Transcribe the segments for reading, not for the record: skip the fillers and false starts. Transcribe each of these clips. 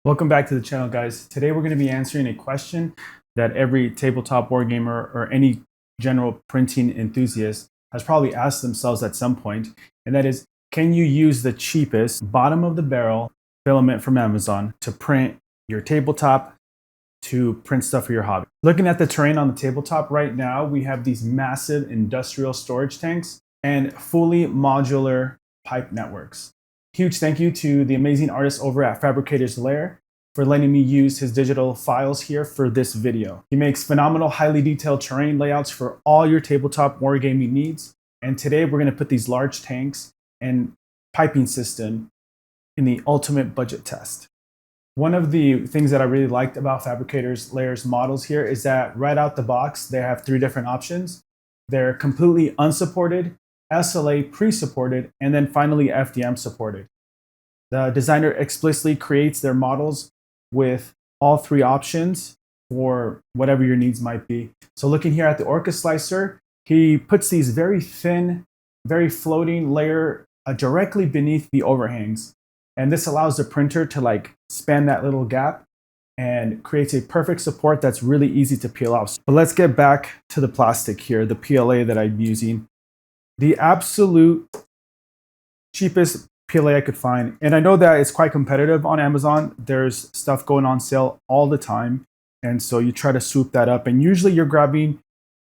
Welcome back to the channel, guys. Today we're going to be answering a question that every tabletop wargamer or any general printing enthusiast has probably asked themselves at some point, and that is, can you use the cheapest bottom of the barrel filament from Amazon to print your tabletop, to print stuff for your hobby? Looking at the terrain on the tabletop right now, we have these massive industrial storage tanks and fully modular pipe networks. Huge thank you to the amazing artist over at Fabricators Lair for letting me use his digital files here for this video. He makes phenomenal, highly detailed terrain layouts for all your tabletop wargaming needs. And today we're going to put these large tanks and piping system in the ultimate budget test. One of the things that I really liked about Fabricators Lair's models here is that right out the box, they have three different options. They're completely unsupported, SLA pre-supported, and then finally FDM supported. The designer explicitly creates their models with all three options for whatever your needs might be. So looking here at the Orca Slicer, he puts these very thin, very floating layer directly beneath the overhangs. And this allows the printer to span that little gap and creates a perfect support that's really easy to peel off. But let's get back to the plastic here, the PLA that I'm using. The absolute cheapest PLA I could find. And I know that it's quite competitive on Amazon. There's stuff going on sale all the time. And so you try to swoop that up. And usually you're grabbing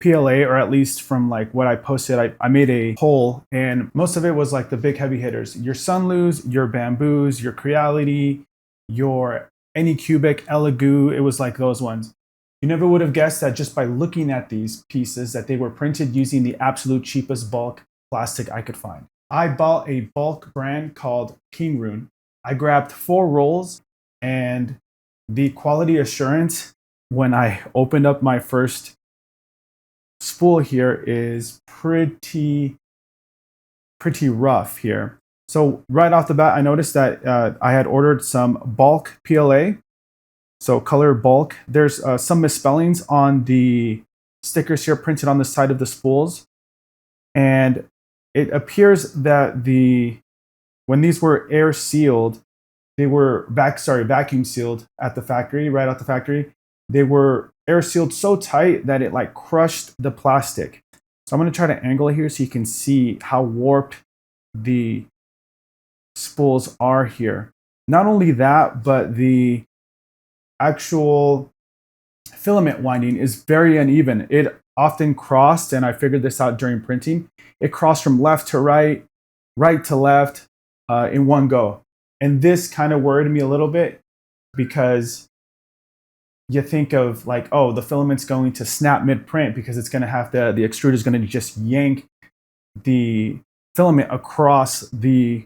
PLA, or at least from what I posted, I made a poll, and most of it was the big heavy hitters. Your Sunloos, your Bamboos, your Creality, your Anycubic, Elegoo. It was those ones. You never would have guessed that just by looking at these pieces that they were printed using the absolute cheapest bulk plastic I could find. I bought a bulk brand called Kingroon. I grabbed 4 rolls, and the quality assurance when I opened up my first spool here is pretty rough here. So right off the bat, I noticed that I had ordered some bulk PLA. So color bulk. There's some misspellings on the stickers here printed on the side of the spools. And it appears that when these were air sealed, they were vacuum sealed at the factory, right out the factory. They were air sealed so tight that it crushed the plastic. So I'm going to try to angle it here so you can see how warped the spools are here. Not only that, but the actual filament winding is very uneven. It often crossed, and I figured this out during printing. It crossed from left to right, right to left in one go. And this kind of worried me a little bit because you think of oh, the filament's going to snap mid-print because it's going to have the extruder is going to just yank the filament across the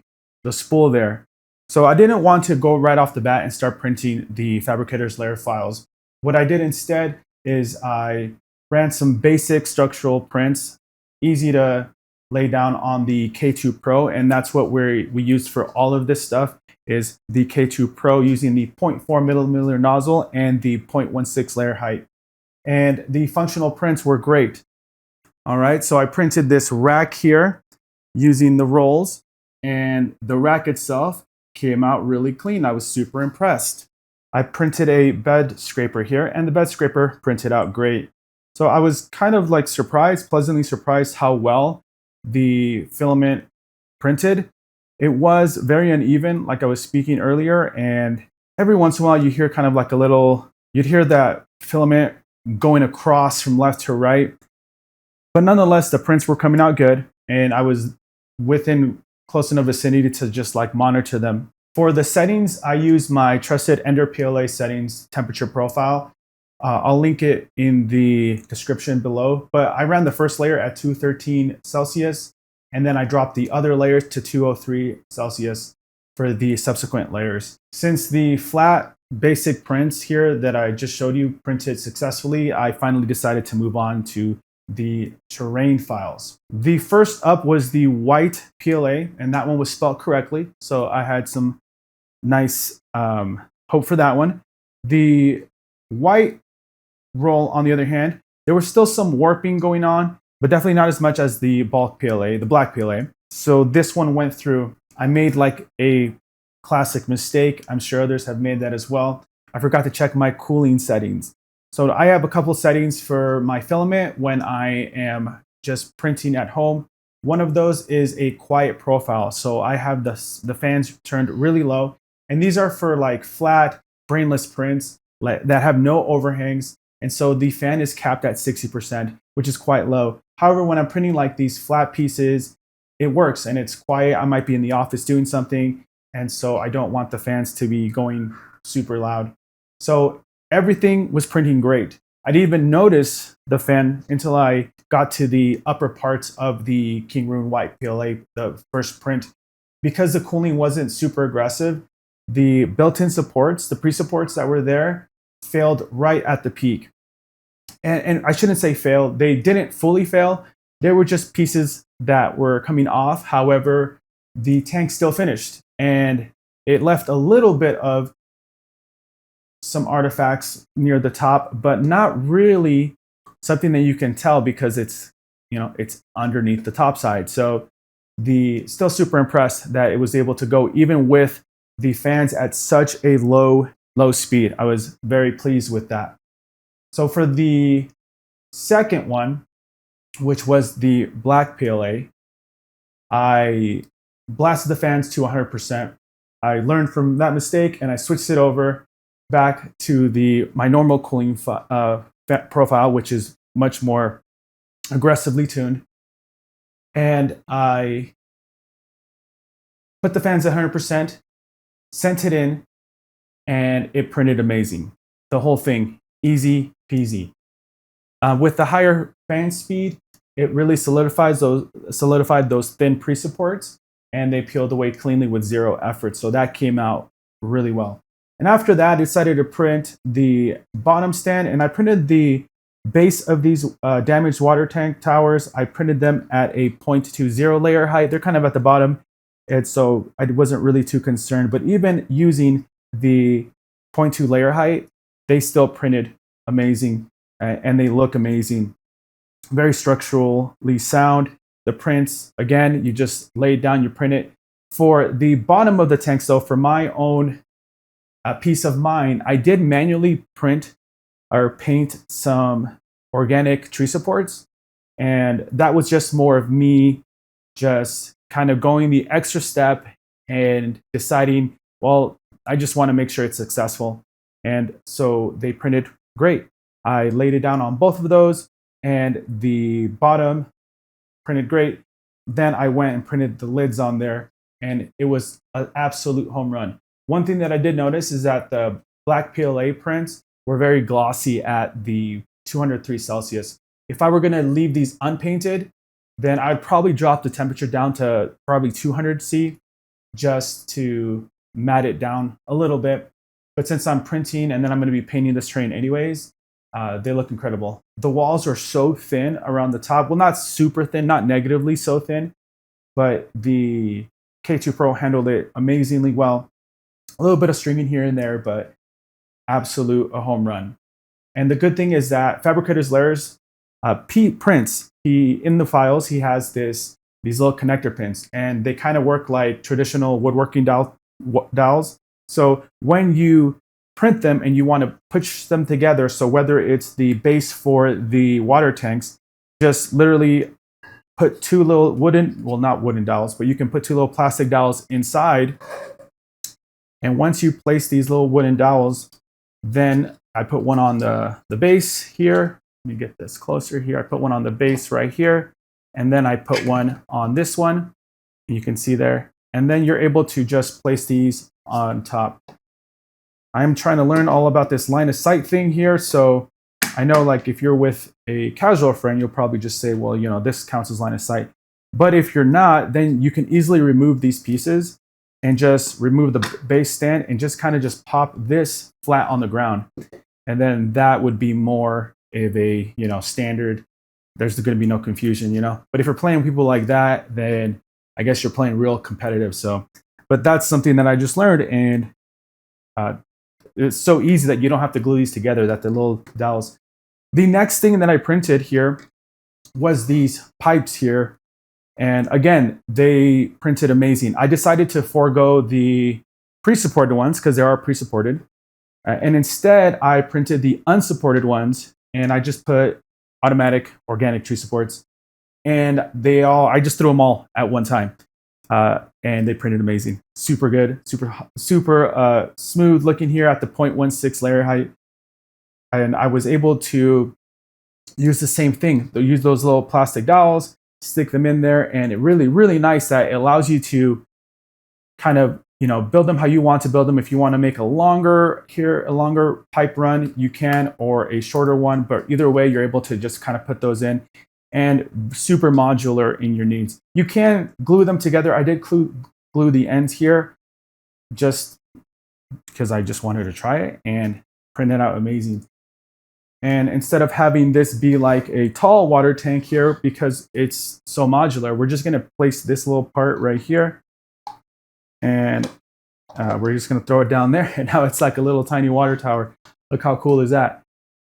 spool there. So I didn't want to go right off the bat and start printing the Fabricators Lair files. What I did instead is I ran some basic structural prints, easy to lay down on the K2 Pro, and that's what we used for all of this stuff is the K2 Pro using the 0.4 millimeter nozzle and the 0.16 layer height. And the functional prints were great. All right, so I printed this rack here using the rolls, and the rack itself came out really clean. I was super impressed. I printed a bed scraper here, and the bed scraper printed out great. So I was kind of pleasantly surprised how well the filament printed. It was very uneven, like I was speaking earlier, and every once in a while you hear kind of you'd hear that filament going across from left to right. But nonetheless, the prints were coming out good, and I was within close enough vicinity to just monitor them. For the settings, I use my trusted Ender PLA settings temperature profile. I'll link it in the description below, but I ran the first layer at 213 Celsius, and then I dropped the other layers to 203 Celsius for the subsequent layers. Since the flat basic prints here that I just showed you printed successfully, I finally decided to move on to the terrain files. The first up was the white PLA, and that one was spelled correctly, so I had some nice hope for that one. The white roll, on the other hand, there was still some warping going on, but definitely not as much as the bulk PLA, the black PLA. So this one went through. I made a classic mistake. I'm sure others have made that as well. I forgot to check my cooling settings. So I have a couple settings for my filament when I am just printing at home. One of those is a quiet profile. So I have the fans turned really low. And these are for like flat, brainless prints that have no overhangs. And so the fan is capped at 60%, which is quite low. However, when I'm printing like these flat pieces, it works and it's quiet. I might be in the office doing something. And so I don't want the fans to be going super loud. So everything was printing great. I didn't even notice the fan until I got to the upper parts of the Kingroon White PLA, the first print. Because the cooling wasn't super aggressive, the built-in supports, the pre-supports that were there, failed right at the peak. And I shouldn't say fail. They didn't fully fail. They were just pieces that were coming off. However, the tank still finished. And it left a little bit of some artifacts near the top, but not really something that you can tell because it's underneath the top side. So still super impressed that it was able to go even with the fans at such a low speed. I was very pleased with that. So for the second one, which was the Balck PLA, I blasted the fans to 100%. I learned from that mistake and I switched it over back to my normal cooling profile, which is much more aggressively tuned. And I put the fans at 100%, sent it in, and it printed amazing. The whole thing, easy peasy. With the higher fan speed, it really solidified those thin pre-supports, and they peeled away cleanly with zero effort. So that came out really well. And after that, I decided to print the bottom stand, and I printed the base of these damaged water tank towers. I printed them at a 0.20 layer height. They're kind of at the bottom, and so I wasn't really too concerned. But even using the 0.2 layer height, they still printed amazing, and they look amazing. Very structurally sound. The prints, again, you just lay it down, you print it. For the bottom of the tanks, though, for my own peace of mind, I did manually print or paint some organic tree supports. And that was just more of me just kind of going the extra step and deciding, well, I just want to make sure it's successful. And so they printed great. I laid it down on both of those, and the bottom printed great. Then I went and printed the lids on there, and it was an absolute home run. One thing that I did notice is that the Balck PLA prints were very glossy at the 203 Celsius. If I were going to leave these unpainted, then I'd probably drop the temperature down to probably 200 C just to matte it down a little bit. But since I'm printing and then I'm going to be painting this train anyways, they look incredible. The walls are so thin around the top. Well, not super thin, not negatively so thin, but the K2 Pro handled it amazingly well. A little bit of stringing here and there, but absolute a home run. And the good thing is that Fabricators Lair's prints, in the files, he has these little connector pins, and they kind of work like traditional woodworking dowels. So when you print them and you want to push them together, so whether it's the base for the water tanks, just literally put two little not wooden dowels, but you can put two little plastic dowels inside. And once you place these little wooden dowels, then I put one on the base here. Let me get this closer here. I put one on the base right here. And then I put one on this one. You can see there. And then you're able to just place these on top. I'm trying to learn all about this line of sight thing here. So I know, like, if you're with a casual friend, you'll probably just say, well, this counts as line of sight. But if you're not, then you can easily remove these pieces and just remove the base stand and just kind of just pop this flat on the ground. And then that would be more of a, standard. There's going to be no confusion, But if you're playing people like that, then I guess you're playing real competitive. So, but that's something that I just learned, and it's so easy that you don't have to glue these together, that the little dowels. The next thing that I printed here was these pipes here. And again, they printed amazing. I decided to forego the pre-supported ones because they are pre-supported. And instead, I printed the unsupported ones, and I just put automatic organic tree supports. And I just threw them all at one time. And they printed amazing. Super good, super smooth looking here at the 0.16 layer height. And I was able to use the same thing. They'll use those little plastic dowels, stick them in there, and it really nice that it allows you to kind of, build them how you want to build them. If you want to make a longer pipe run, you can, or a shorter one, but either way, you're able to just kind of put those in, and super modular in your needs. You can glue them together. I did glue the ends here just because I just wanted to try it, and print it out amazing. And instead of having this be like a tall water tank here, because it's so modular, we're just going to place this little part right here. And we're just going to throw it down there. And now it's like a little tiny water tower. Look how cool is that?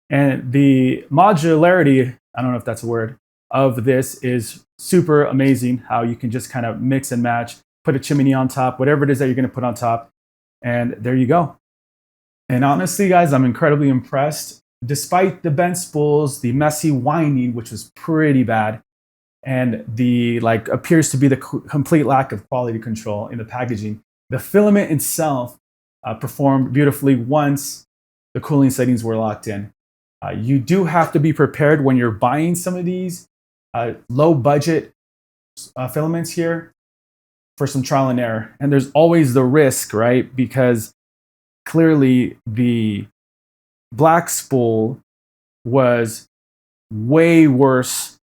And the modularity, I don't know if that's a word, of this is super amazing. How you can just kind of mix and match, put a chimney on top, whatever it is that you're going to put on top. And there you go. And honestly, guys, I'm incredibly impressed. Despite the bent spools, the messy winding, which was pretty bad, and the appears to be the complete lack of quality control in the packaging, the filament itself performed beautifully once the cooling settings were locked in. You do have to be prepared when you're buying some of these low budget filaments here for some trial and error. And there's always the risk, right? Because clearly the black spool was way worse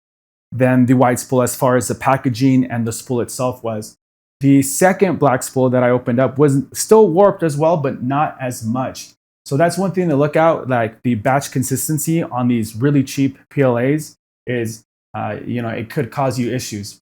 than the white spool as far as the packaging and the spool itself was. The second black spool that I opened up was still warped as well, but not as much. So that's one thing to look out, like the batch consistency on these really cheap PLAs is, it could cause you issues,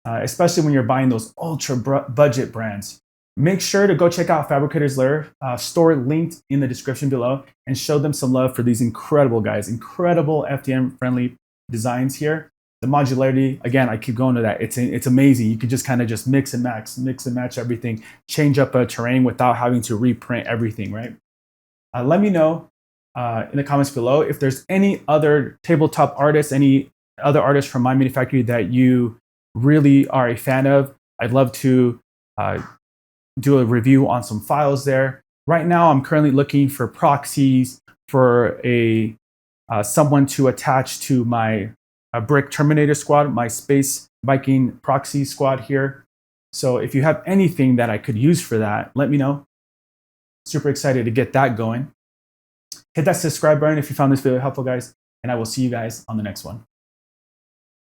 especially when you're buying those ultra budget brands. Make sure to go check out Fabricators Lair, store linked in the description below, and show them some love for these incredible guys, incredible FDM-friendly designs here. The modularity, again, I keep going to that. It's amazing. You could just kind of just mix and match everything, change up a terrain without having to reprint everything, right? Let me know in the comments below if there's any other tabletop artists, any other artists from my manufacturer that you really are a fan of. I'd love to do a review on some files there. Right now, I'm currently looking for proxies for someone to attach to my Brick Terminator squad, my Space Viking proxy squad here. So if you have anything that I could use for that, let me know. Super excited to get that going. Hit that subscribe button if you found this video helpful, guys, and I will see you guys on the next one.